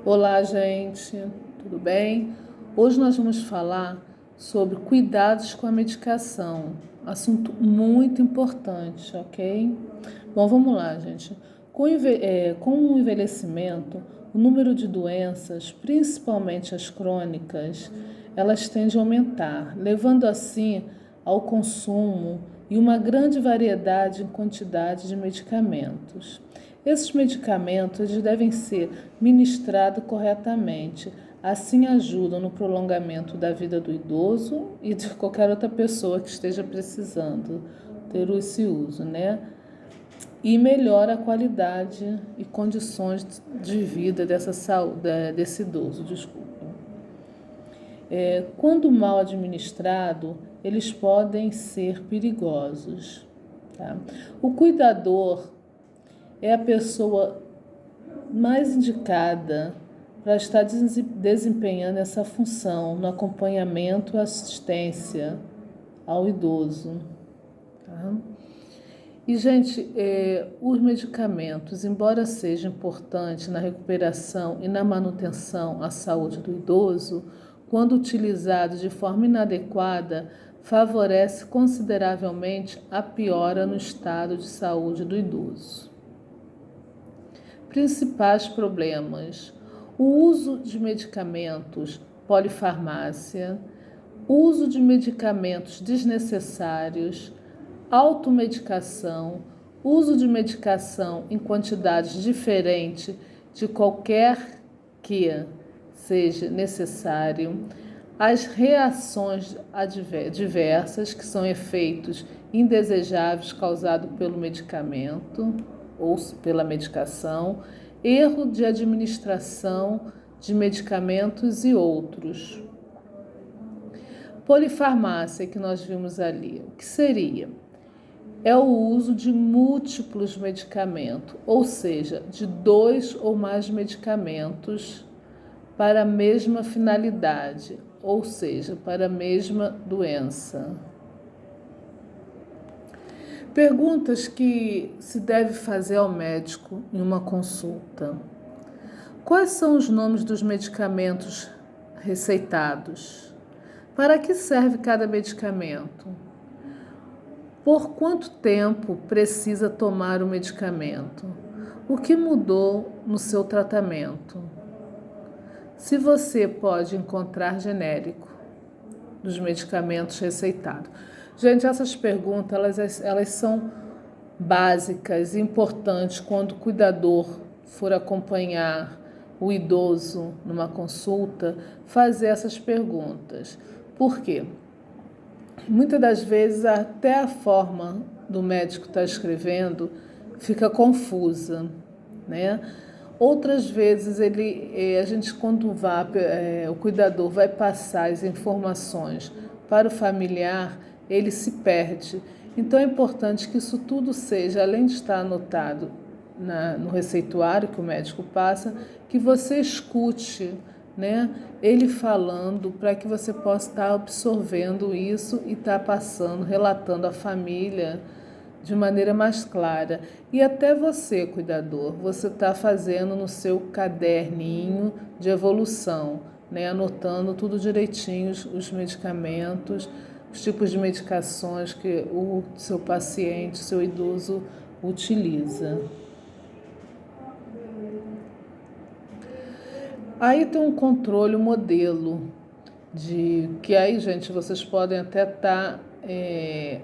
Olá, gente, tudo bem? Hoje nós vamos falar sobre cuidados com a medicação, assunto muito importante, ok? Bom, vamos lá, gente. Com o envelhecimento, o número de doenças, principalmente as crônicas, elas tendem a aumentar, levando assim ao consumo e uma grande variedade em quantidade de medicamentos. Esses medicamentos eles devem ser ministrados corretamente, assim ajudam no prolongamento da vida do idoso e de qualquer outra pessoa que esteja precisando ter esse uso, né? E melhora a qualidade e condições de vida desse idoso, desculpa. Quando mal administrado, eles podem ser perigosos. Tá? O cuidador é a pessoa mais indicada para estar desempenhando essa função no acompanhamento e assistência ao idoso. Tá? E, gente, os medicamentos, embora sejam importantes na recuperação e na manutenção à saúde do idoso, quando utilizados de forma inadequada, favorece consideravelmente a piora no estado de saúde do idoso. Principais problemas: o uso de medicamentos, polifarmácia, uso de medicamentos desnecessários, automedicação, uso de medicação em quantidades diferentes de qualquer que seja necessário, as reações diversas, que são efeitos indesejáveis causados pelo medicamento ou pela medicação, erro de administração de medicamentos e outros. Polifarmácia, que nós vimos ali, o que seria? É o uso de múltiplos medicamentos, ou seja, de 2 ou mais medicamentos para a mesma finalidade, ou seja, para a mesma doença. Perguntas que se deve fazer ao médico em uma consulta: quais são os nomes dos medicamentos receitados? Para que serve cada medicamento? Por quanto tempo precisa tomar o medicamento? O que mudou no seu tratamento? Se você pode encontrar genérico dos medicamentos receitados. Gente, essas perguntas elas são básicas e importantes quando o cuidador for acompanhar o idoso numa consulta, fazer essas perguntas. Por quê? Muitas das vezes até a forma do médico estar escrevendo fica confusa, né? Outras vezes a gente quando o cuidador vai passar as informações para o familiar, ele se perde. Então é importante que isso tudo seja, além de estar anotado no receituário que o médico passa, que você escute, né, ele falando, para que você possa estar absorvendo isso e estar passando, relatando à família de maneira mais clara. E até você, cuidador, você está fazendo no seu caderninho de evolução, né, anotando tudo direitinho, os medicamentos, os tipos de medicações que o seu paciente, o seu idoso utiliza. Aí tem um controle modelo, que aí, gente, vocês podem até estar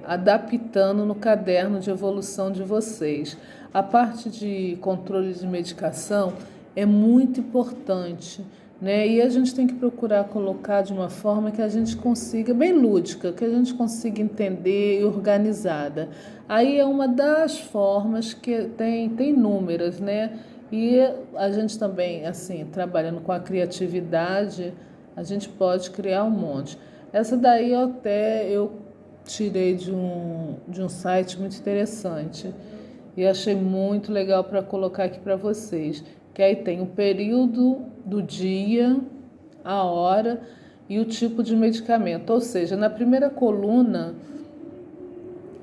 adaptando no caderno de evolução de vocês. A parte de controle de medicação é muito importante, né? E a gente tem que procurar colocar de uma forma que a gente consiga, bem lúdica, que a gente consiga entender e organizada. Aí é uma das formas que tem inúmeras, né? E a gente também, assim, trabalhando com a criatividade, a gente pode criar um monte. Essa daí eu tirei de um site muito interessante e achei muito legal para colocar aqui para vocês. Que aí tem o período do dia, a hora e o tipo de medicamento. Ou seja, na primeira coluna,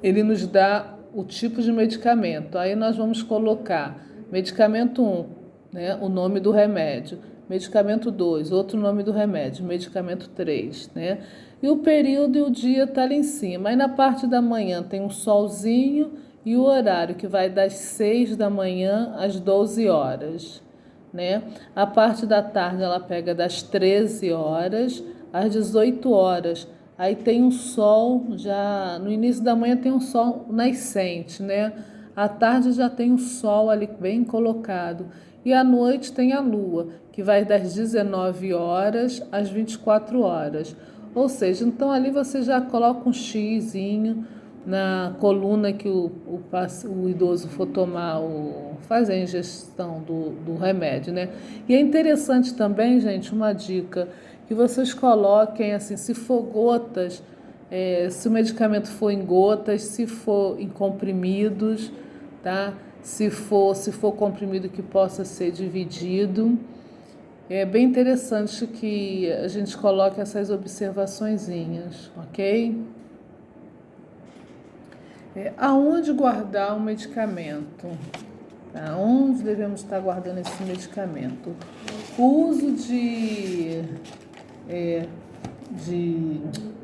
ele nos dá o tipo de medicamento. Aí nós vamos colocar medicamento 1, né, o nome do remédio. medicamento 2, outro nome do remédio, medicamento 3, né? E o período e o dia tá ali em cima. Aí na parte da manhã tem um solzinho e o horário que vai das 6 da manhã às 12 horas, né? A parte da tarde ela pega das 13 horas às 18 horas. Aí tem um sol, já no início da manhã tem um sol nascente, né? À tarde já tem um sol ali bem colocado. E à noite tem a lua, que vai das 19 horas às 24 horas. Ou seja, então ali você já coloca um xizinho na coluna que o idoso for tomar, faz a ingestão do remédio, né? E é interessante também, gente, uma dica, que vocês coloquem assim, se for gotas, se o medicamento for em gotas, se for em comprimidos, tá? Se for comprimido que possa ser dividido. É bem interessante que a gente coloque essas observaçõezinhas, ok? Aonde guardar o medicamento? Aonde devemos estar guardando esse medicamento? O uso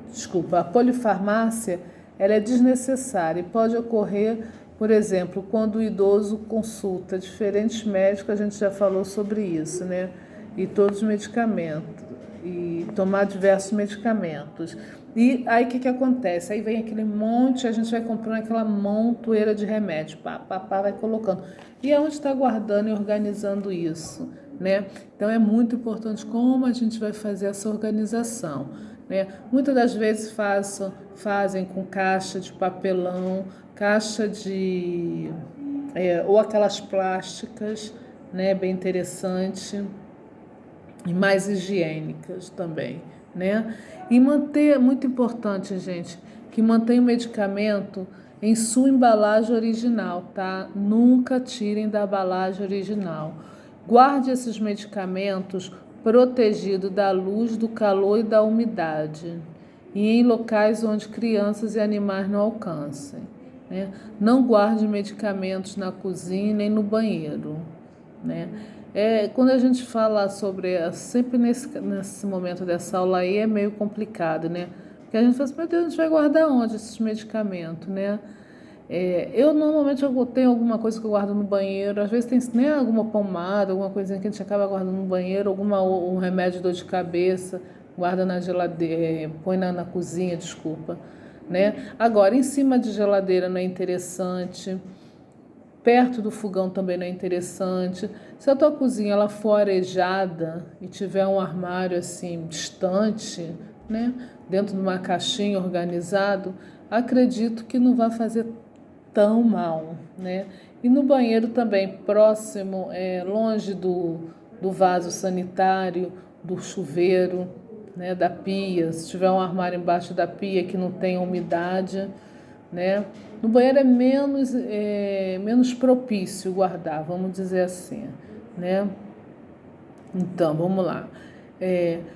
desculpa, a polifarmácia, ela é desnecessária e pode ocorrer, por exemplo, quando o idoso consulta diferentes médicos, a gente já falou sobre isso, né? E todos os medicamentos, e tomar diversos medicamentos. E aí o que acontece? Aí vem aquele monte, a gente vai comprando aquela montoeira de remédio, vai colocando. E aonde está guardando e organizando isso, né? Então é muito importante como a gente vai fazer essa organização, né? Muitas das vezes fazem com caixa de papelão, caixa de ou aquelas plásticas, né? Bem interessante e mais higiênicas também, né? E manter, muito importante, gente, que mantenha o medicamento em sua embalagem original, tá? Nunca tirem da embalagem original. Guarde esses medicamentos protegidos da luz, do calor e da umidade, e em locais onde crianças e animais não alcancem, né? Não guarde medicamentos na cozinha nem no banheiro, né? Quando a gente fala sobre, sempre nesse momento dessa aula aí é meio complicado, né? Porque a gente fala assim, meu Deus, a gente vai guardar onde esses medicamentos, né? Eu normalmente tenho alguma coisa que eu guardo no banheiro, às vezes tem né, alguma pomada, alguma coisinha que a gente acaba guardando no banheiro, um remédio de dor de cabeça, guarda na geladeira, põe na cozinha, desculpa, né? Agora, em cima de geladeira não é interessante. Perto do fogão também não é interessante. Se a tua cozinha ela for arejada e tiver um armário assim distante, né, dentro de uma caixinha organizado, acredito que não vai fazer tão mal, né? E no banheiro também, próximo, longe do vaso sanitário, do chuveiro, né, da pia. Se tiver um armário embaixo da pia que não tenha umidade, né? No banheiro menos propício guardar, vamos dizer assim, né? Então, vamos lá.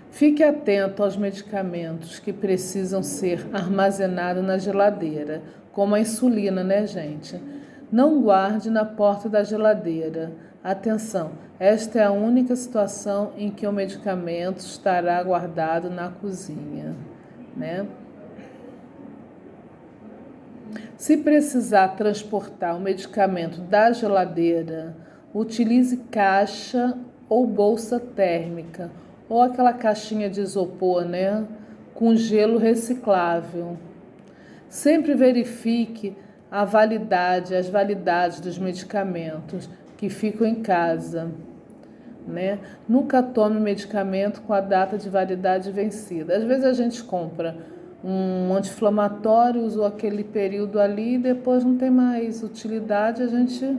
Fique atento aos medicamentos que precisam ser armazenados na geladeira, como a insulina, né, gente? Não guarde na porta da geladeira. Atenção, esta é a única situação em que o medicamento estará guardado na cozinha, né? Se precisar transportar o medicamento da geladeira, utilize caixa ou bolsa térmica, ou aquela caixinha de isopor, né, com gelo reciclável. Sempre verifique as validades dos medicamentos que ficam em casa, né? Nunca tome medicamento com a data de validade vencida. Às vezes a gente compra um anti-inflamatório, usou aquele período ali e depois não tem mais utilidade, a gente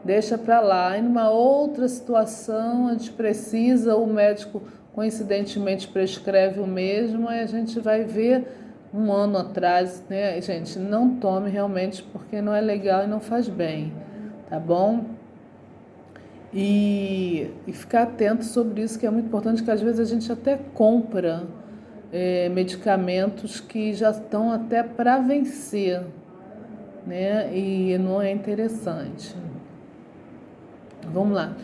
deixa para lá. E numa outra situação, a gente precisa, o médico coincidentemente prescreve o mesmo, aí a gente vai ver um ano atrás, né? Gente, não tome realmente porque não é legal e não faz bem, tá bom? E ficar atento sobre isso, que é muito importante, que às vezes a gente até compra medicamentos que já estão até para vencer, né? E não é interessante. Vamos lá.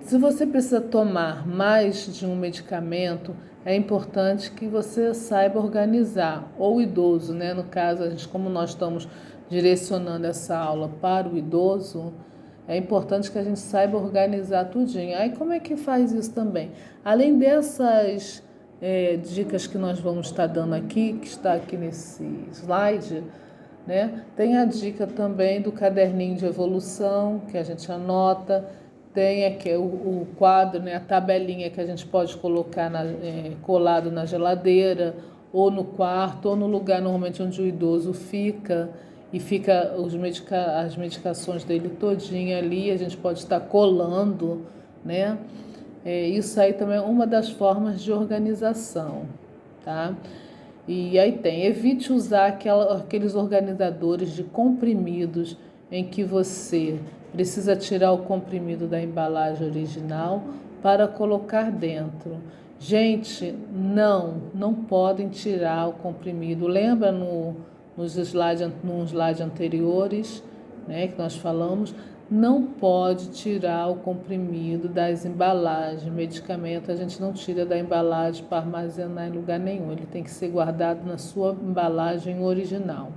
Se você precisa tomar mais de um medicamento, é importante que você saiba organizar, ou o idoso, né? No caso, como nós estamos direcionando essa aula para o idoso, é importante que a gente saiba organizar tudinho. Aí como é que faz isso também? Além dessas dicas que nós vamos estar dando aqui, que está aqui nesse slide, né? Tem a dica também do caderninho de evolução, que a gente anota. Tem aqui o quadro, né, a tabelinha que a gente pode colocar colado na geladeira, ou no quarto, ou no lugar normalmente onde o idoso fica, e fica as medicações dele todinha ali, a gente pode estar colando, né? Isso aí também é uma das formas de organização, tá? E aí evite usar aqueles organizadores de comprimidos em que você precisa tirar o comprimido da embalagem original para colocar dentro. Gente, não podem tirar o comprimido. Lembra nos slide anteriores, né, que nós falamos? Não pode tirar o comprimido das embalagens. Medicamento a gente não tira da embalagem para armazenar em lugar nenhum. Ele tem que ser guardado na sua embalagem original.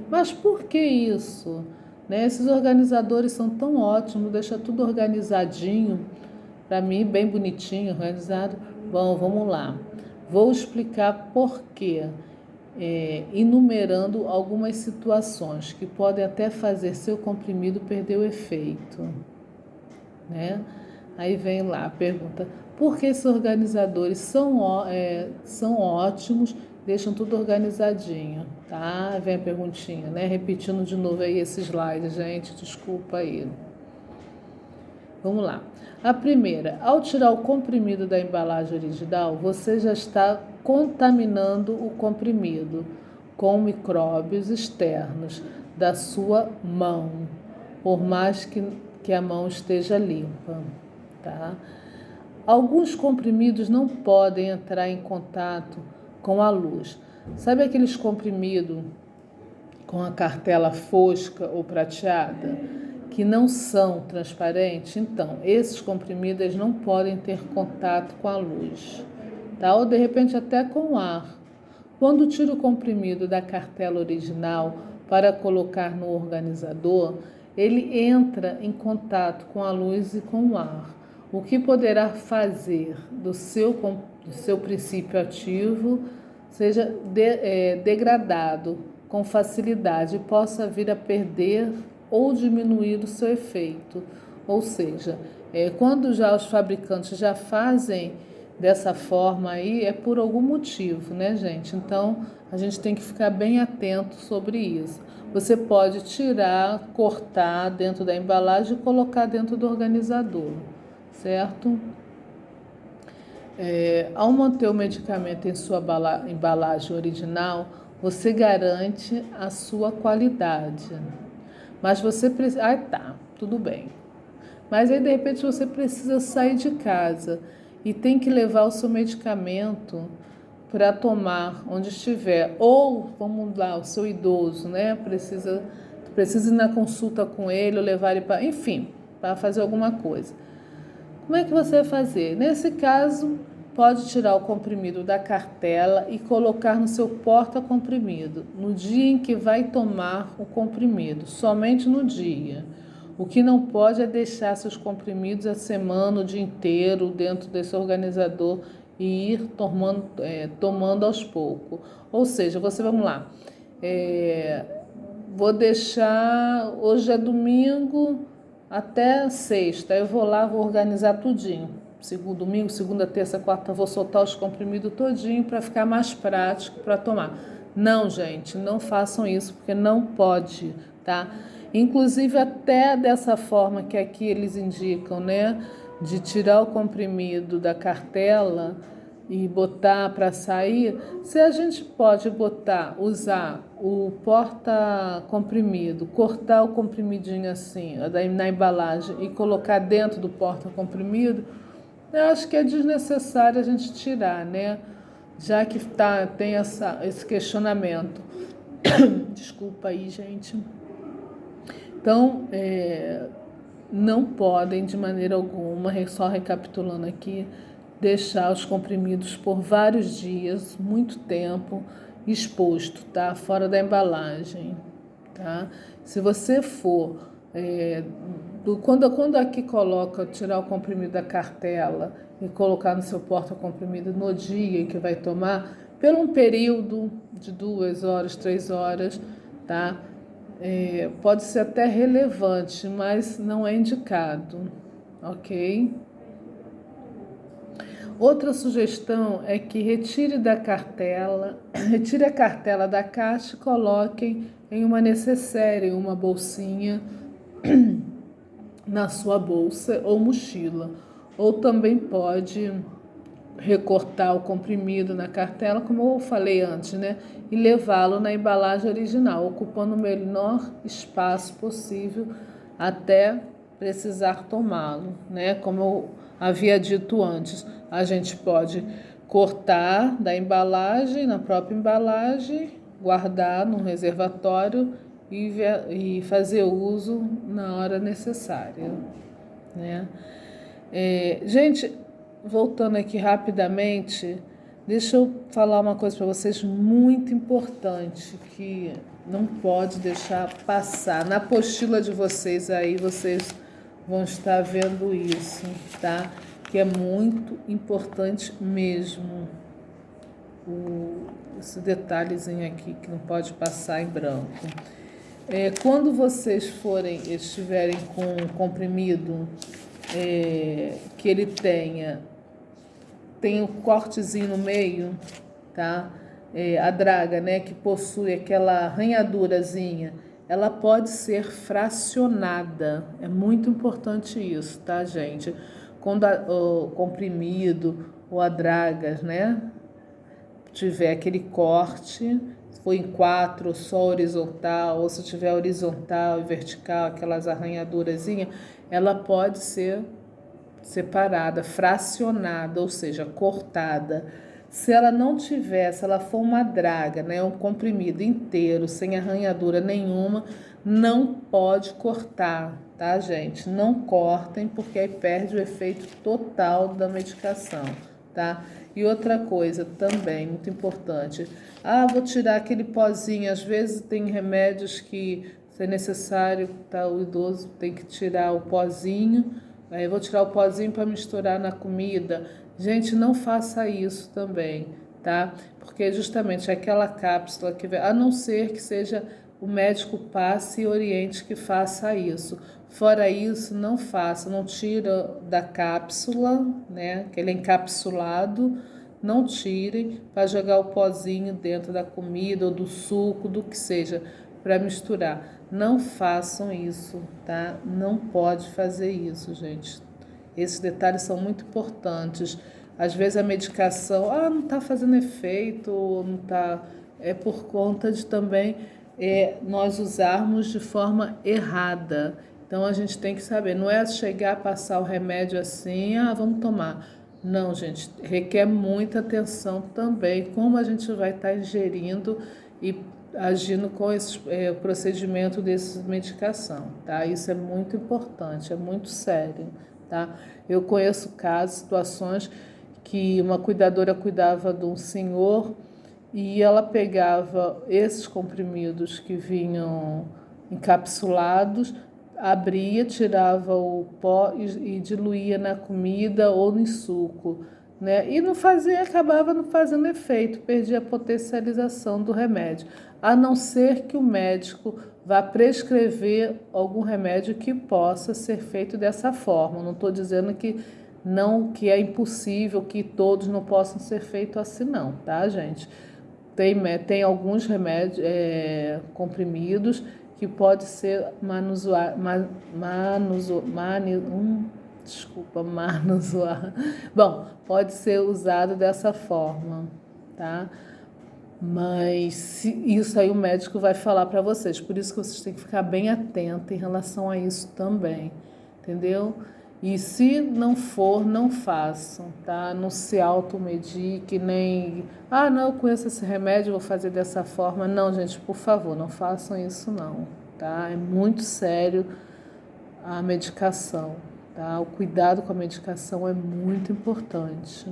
Mas por que isso? Né? Esses organizadores são tão ótimos, deixa tudo organizadinho, para mim bem bonitinho, organizado. Bom, vamos lá. Vou explicar por quê. Enumerando algumas situações que podem até fazer seu comprimido perder o efeito, né? Aí vem lá a pergunta: por que esses organizadores são ótimos, deixam tudo organizadinho, tá? Vem a perguntinha, né? Repetindo de novo aí esse slide, gente, desculpa aí. Vamos lá. A primeira, ao tirar o comprimido da embalagem original, você já está contaminando o comprimido com micróbios externos da sua mão, por mais que a mão esteja limpa, tá? Alguns comprimidos não podem entrar em contato com a luz. Sabe aqueles comprimidos com a cartela fosca ou prateada, que não são transparentes? Então, esses comprimidos não podem ter contato com a luz, tá? Ou de repente até com o ar. Quando tira o comprimido da cartela original para colocar no organizador, ele entra em contato com a luz e com o ar, o que poderá fazer do seu princípio ativo seja degradado com facilidade e possa vir a perder ou diminuir o seu efeito. Ou seja, quando já os fabricantes já fazem dessa forma aí, é por algum motivo, né, gente? Então, a gente tem que ficar bem atento sobre isso. Você pode tirar, cortar dentro da embalagem e colocar dentro do organizador, certo? Ao manter o medicamento em sua embalagem original, você garante a sua qualidade. Mas você precisa... tudo bem. Mas aí, de repente, você precisa sair de casa e tem que levar o seu medicamento para tomar onde estiver. Ou, vamos lá, o seu idoso, né? Precisa ir na consulta com ele, ou levar ele para... Enfim, para fazer alguma coisa. Como é que você vai fazer? Nesse caso, pode tirar o comprimido da cartela e colocar no seu porta-comprimido, no dia em que vai tomar o comprimido, somente no dia. O que não pode é deixar seus comprimidos a semana, o dia inteiro, dentro desse organizador e ir tomando aos poucos. Ou seja, vamos lá, vou deixar, hoje é domingo, até sexta, eu vou lá, vou organizar tudinho. Domingo, segunda, terça, quarta, vou soltar os comprimidos todinho para ficar mais prático para tomar. Não, gente, não façam isso, porque não pode, tá? Inclusive, até dessa forma que aqui eles indicam, né? De tirar o comprimido da cartela e botar para sair, se a gente pode usar o porta-comprimido, cortar o comprimidinho assim, na embalagem e colocar dentro do porta-comprimido, eu acho que é desnecessário a gente tirar, né? Já que tem esse questionamento. Desculpa aí, gente. Então, não podem, de maneira alguma, só recapitulando aqui, deixar os comprimidos por vários dias, muito tempo, exposto, tá? Fora da embalagem, tá? Se você for, quando aqui coloca, tirar o comprimido da cartela e colocar no seu porta-comprimido no dia que vai tomar, por um período de 2 horas, 3 horas, tá? Pode ser até relevante, mas não é indicado, ok? Outra sugestão é que retire a cartela da caixa e coloquem em uma necessaire, uma bolsinha na sua bolsa ou mochila. Ou também pode recortar o comprimido na cartela, como eu falei antes, né? E levá-lo na embalagem original, ocupando o menor espaço possível até precisar tomá-lo, né? Como eu havia dito antes, a gente pode cortar da embalagem, na própria embalagem, guardar no reservatório e fazer uso na hora necessária, né? Gente, voltando aqui rapidamente, deixa eu falar uma coisa para vocês muito importante que não pode deixar passar. Na apostila de vocês aí, vocês vão estar vendo isso, tá? Que é muito importante mesmo. Esse detalhezinho aqui que não pode passar em branco. Quando vocês estiverem com um comprimido que ele tem um cortezinho no meio, tá? A draga, né, que possui aquela arranhadurazinha, ela pode ser fracionada. É muito importante isso, tá, gente? Quando o comprimido ou a draga, né, tiver aquele corte, se for em 4, só horizontal, ou se tiver horizontal e vertical, aquelas arranhadurazinhas, ela pode ser separada, fracionada, ou seja, cortada. Se ela não tiver, se ela for uma draga, né, um comprimido inteiro, sem arranhadura nenhuma, não pode cortar, tá, gente? Não cortem, porque aí perde o efeito total da medicação, tá? E outra coisa também, muito importante. Vou tirar aquele pozinho. Às vezes tem remédios que, se é necessário, tá, o idoso tem que tirar o pozinho. Aí eu vou tirar o pozinho para misturar na comida. Gente, não faça isso também, tá? Porque justamente aquela cápsula que vai, a não ser que seja o médico passe e oriente que faça isso. Fora isso, não faça, não tira da cápsula, né? Aquele encapsulado, não tirem para jogar o pozinho dentro da comida ou do suco, do que seja, para misturar. Não façam isso, tá? Não pode fazer isso, gente. Esses detalhes são muito importantes. Às vezes a medicação, não está fazendo efeito, não está. É por conta de também nós usarmos de forma errada. Então a gente tem que saber, não é chegar a passar o remédio assim, vamos tomar. Não, gente, requer muita atenção também, como a gente vai estar ingerindo e agindo com esse procedimento dessa medicação, tá? Isso é muito importante, é muito sério, tá? Eu conheço casos, situações que uma cuidadora cuidava de um senhor e ela pegava esses comprimidos que vinham encapsulados, abria, tirava o pó e diluía na comida ou no suco, né? E acabava não fazendo efeito, perdia a potencialização do remédio, a não ser que o médico vá prescrever algum remédio que possa ser feito dessa forma. Não estou dizendo que não, que é impossível, que todos não possam ser feitos assim, não, tá, gente? Tem alguns remédios, comprimidos, que pode ser manusear. Bom, pode ser usado dessa forma, tá? Mas isso aí o médico vai falar para vocês. Por isso que vocês têm que ficar bem atentos em relação a isso também, entendeu? E se não for, não façam, tá? Não se automedique, nem... não, eu conheço esse remédio, vou fazer dessa forma. Não, gente, por favor, não façam isso não, tá? É muito sério a medicação, tá? O cuidado com a medicação é muito importante,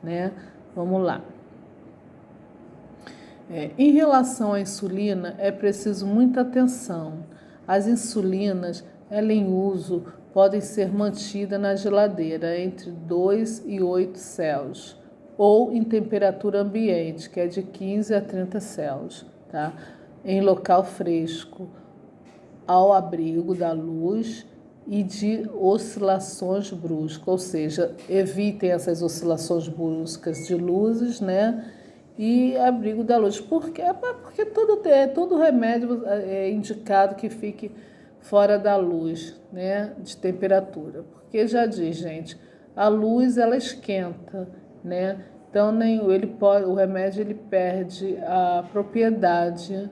né? Vamos lá. Em relação à insulina, é preciso muita atenção. As insulinas, ela em uso, podem ser mantidas na geladeira entre 2 e 8 Celsius ou em temperatura ambiente, que é de 15 a 30 Celsius, tá? Em local fresco, ao abrigo da luz e de oscilações bruscas, ou seja, evitem essas oscilações bruscas de luzes, né? E abrigo da luz. Por quê? Porque todo remédio é indicado que fique fora da luz, né? De temperatura. Porque já diz, gente, a luz ela esquenta, né? Então o remédio ele perde a propriedade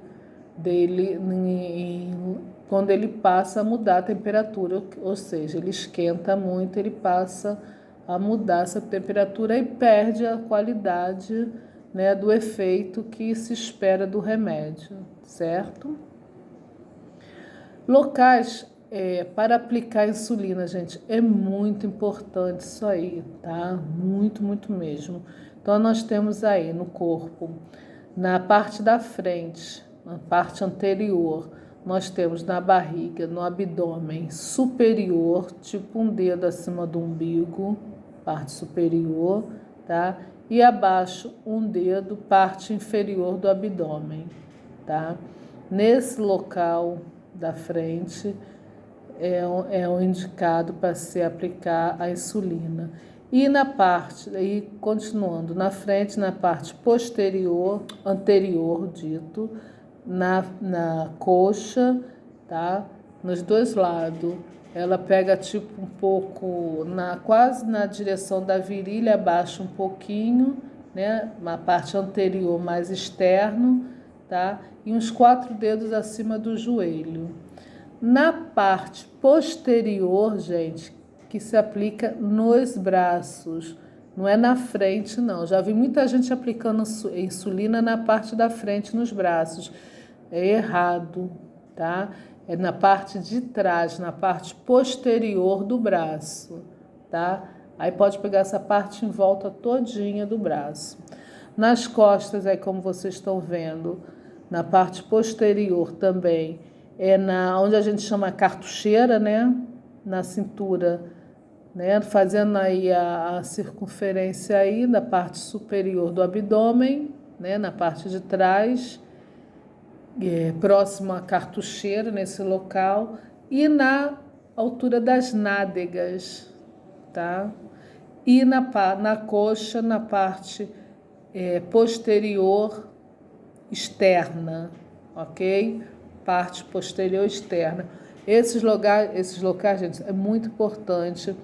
dele quando ele passa a mudar a temperatura, ou seja, ele esquenta muito, ele passa a mudar essa temperatura e perde a qualidade, né, do efeito que se espera do remédio, certo? Locais para aplicar insulina, gente, é muito importante isso aí, tá? Muito, muito mesmo. Então, nós temos aí no corpo, na parte da frente, na parte anterior, nós temos na barriga, no abdômen superior, tipo um dedo acima do umbigo, parte superior, tá? E abaixo, um dedo, parte inferior do abdômen, tá? Nesse local da frente é o indicado para se aplicar a insulina. E na parte, aí continuando, na frente, na parte posterior, anterior, dito, na coxa, tá? Nos dois lados. Ela pega tipo um pouco, quase na direção da virilha, abaixa um pouquinho, né? Na parte anterior mais externo, tá? E uns 4 dedos acima do joelho. Na parte posterior, gente, que se aplica nos braços, não é na frente, não. Já vi muita gente aplicando insulina na parte da frente, nos braços. É errado, tá? É na parte de trás, na parte posterior do braço, tá? Aí pode pegar essa parte em volta todinha do braço. Nas costas, aí como vocês estão vendo, na parte posterior também, onde a gente chama cartucheira, né? Na cintura, né? Fazendo aí a circunferência aí da parte superior do abdômen, né? Na parte de trás, próximo à cartucheira, nesse local, e na altura das nádegas, tá? E na coxa, na parte posterior externa, ok? Parte posterior externa. Esses locais, gente, é muito importante,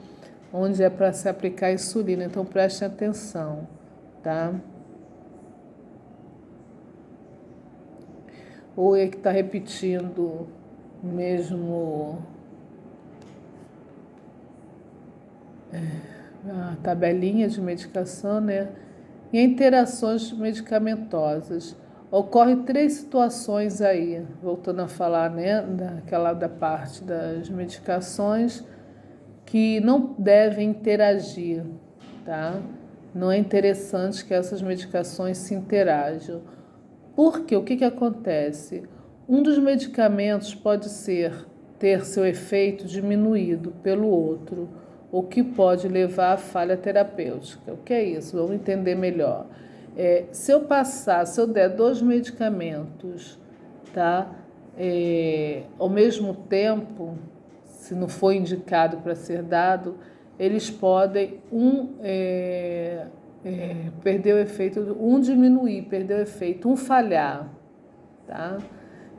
onde é para se aplicar insulina, então prestem atenção, tá? Ou é que está repetindo mesmo a tabelinha de medicação, né? E interações medicamentosas. Ocorre 3 situações aí, voltando a falar, né, da parte das medicações que não devem interagir, tá? Não é interessante que essas medicações se interajam. Porque o que acontece? Um dos medicamentos pode ter seu efeito diminuído pelo outro, o que pode levar à falha terapêutica. O que é isso? Vamos entender melhor. Se eu der 2 medicamentos, tá? Ao mesmo tempo, se não for indicado para ser dado, eles podem perder o efeito, diminuir, perder o efeito, falhar, tá?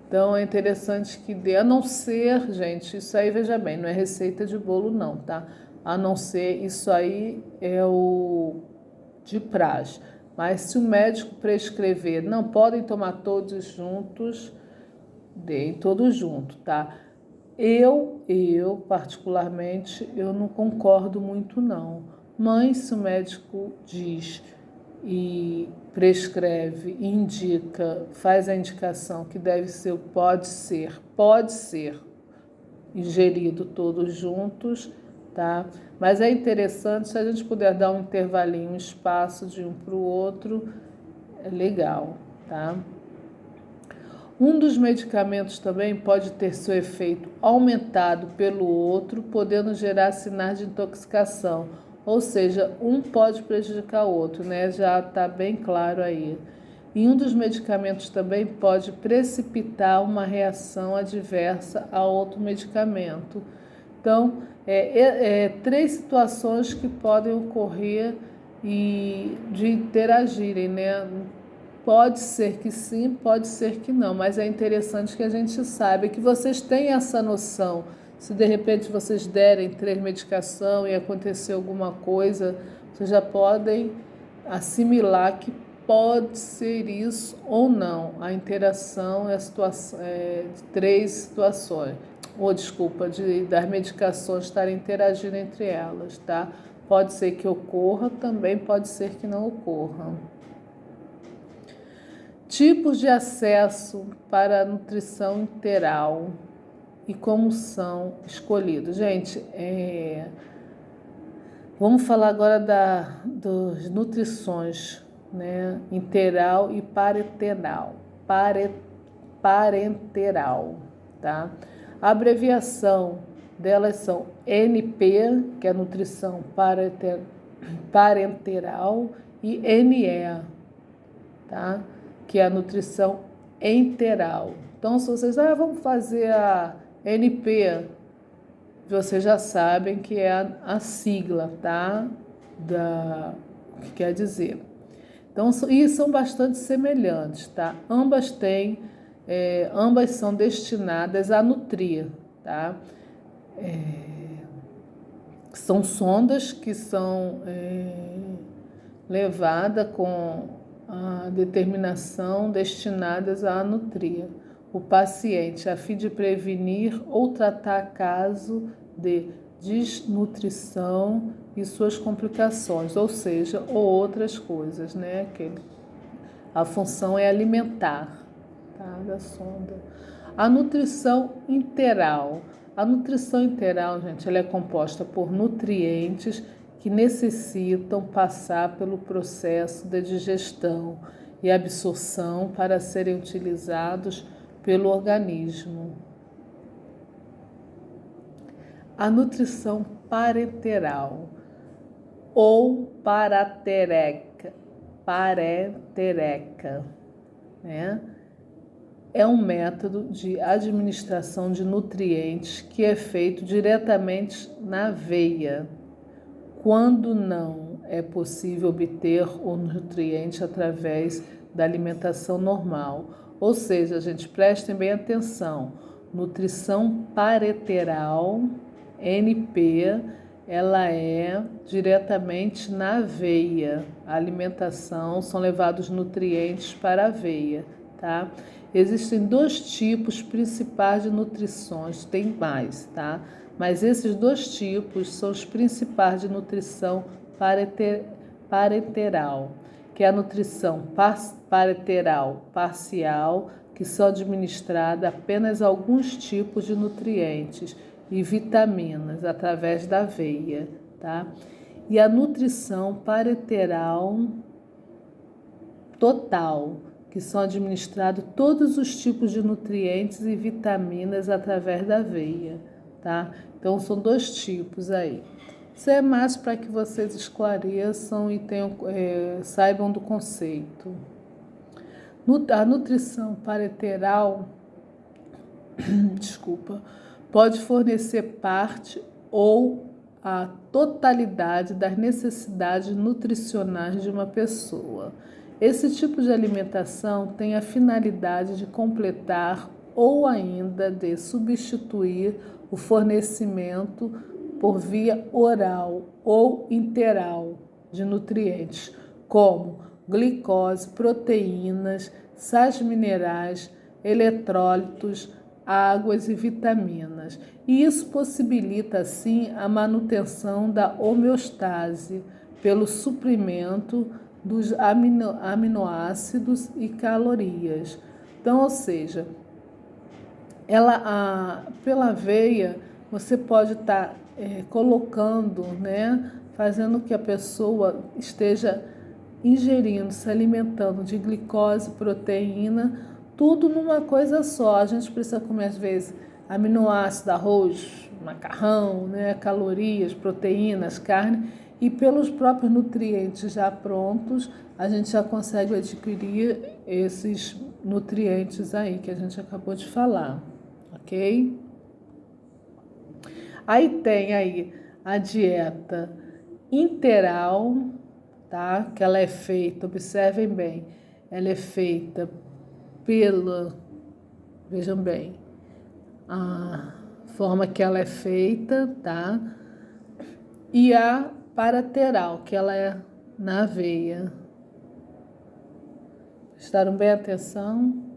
Então é interessante que dê, a não ser, gente, isso aí veja bem, não é receita de bolo não, tá? A não ser, isso aí é o de praxe. Mas se o médico prescrever, não podem tomar todos juntos, deem todos juntos, tá? Eu particularmente, eu não concordo muito não. Mas se o médico diz e prescreve, indica, faz a indicação que deve ser, pode ser ingerido todos juntos, tá? Mas é interessante se a gente puder dar um intervalinho, um espaço de um para o outro, é legal, tá? Um dos medicamentos também pode ter seu efeito aumentado pelo outro, podendo gerar sinais de intoxicação. Ou seja, um pode prejudicar o outro, né? Já está bem claro aí. E um dos medicamentos também pode precipitar uma reação adversa a outro medicamento. Então, três situações que podem ocorrer e de interagirem, né? Pode ser que sim, pode ser que não, mas é interessante que a gente saiba que vocês têm essa noção. Se de repente vocês derem 3 medicação e acontecer alguma coisa, vocês já podem assimilar que pode ser isso ou não. A interação é de 3 situações, ou desculpa, das medicações estarem interagindo entre elas, tá? Pode ser que ocorra, também pode ser que não ocorra. Tipos de acesso para a nutrição interal e como são escolhidos. Gente, vamos falar agora das nutrições, né? Interal e parenteral. Parenteral, tá? A abreviação delas são NP, que é a nutrição parenteral, e NE, tá? Que é a nutrição enteral. Então, se vocês vamos fazer a NP, vocês já sabem que é a sigla, tá? O que quer dizer. Então, e são bastante semelhantes, tá? Ambas são destinadas a nutrir, tá? São sondas que são levadas com a determinação destinadas a nutrir o paciente, a fim de prevenir ou tratar caso de desnutrição e suas complicações, ou seja, ou outras coisas, né? A função é alimentar, tá? Da sonda. A nutrição interal. A nutrição interal, gente, ela é composta por nutrientes que necessitam passar pelo processo de digestão e absorção para serem utilizados pelo organismo. A nutrição parenteral ou parentereca, né? É um método de administração de nutrientes que é feito diretamente na veia, quando não é possível obter o nutriente através da alimentação normal. Ou seja, gente, prestem bem atenção. Nutrição parenteral, NP, ela é diretamente na veia. A alimentação, são levados nutrientes para a veia, tá? Existem 2 tipos principais de nutrições, tem mais, tá? Mas esses 2 tipos são os principais de nutrição parenteral, que é a nutrição parenteral parcial, que são administradas apenas alguns tipos de nutrientes e vitaminas através da veia, tá? E a nutrição parenteral total, que são administrados todos os tipos de nutrientes e vitaminas através da veia, tá? Então, são 2 tipos aí. Isso é mais para que vocês esclareçam e saibam do conceito. A nutrição parenteral, pode fornecer parte ou a totalidade das necessidades nutricionais de uma pessoa. Esse tipo de alimentação tem a finalidade de completar ou ainda de substituir o fornecimento por via oral ou interal de nutrientes, como glicose, proteínas, sais minerais, eletrólitos, águas e vitaminas. E isso possibilita, assim, a manutenção da homeostase pelo suprimento dos aminoácidos e calorias. Então, ou seja, Pela aveia, você pode estar colocando, né, fazendo que a pessoa esteja ingerindo, se alimentando de glicose, proteína, tudo numa coisa só. A gente precisa comer, às vezes, aminoácido, arroz, macarrão, né, calorias, proteínas, carne, e pelos próprios nutrientes já prontos, a gente já consegue adquirir esses nutrientes aí que a gente acabou de falar, ok? Aí tem aí a dieta interal, tá? Que ela é feita, observem bem, ela é feita pela, vejam bem, a forma que ela é feita, tá? E a parateral, que ela é na aveia. Prestaram bem atenção?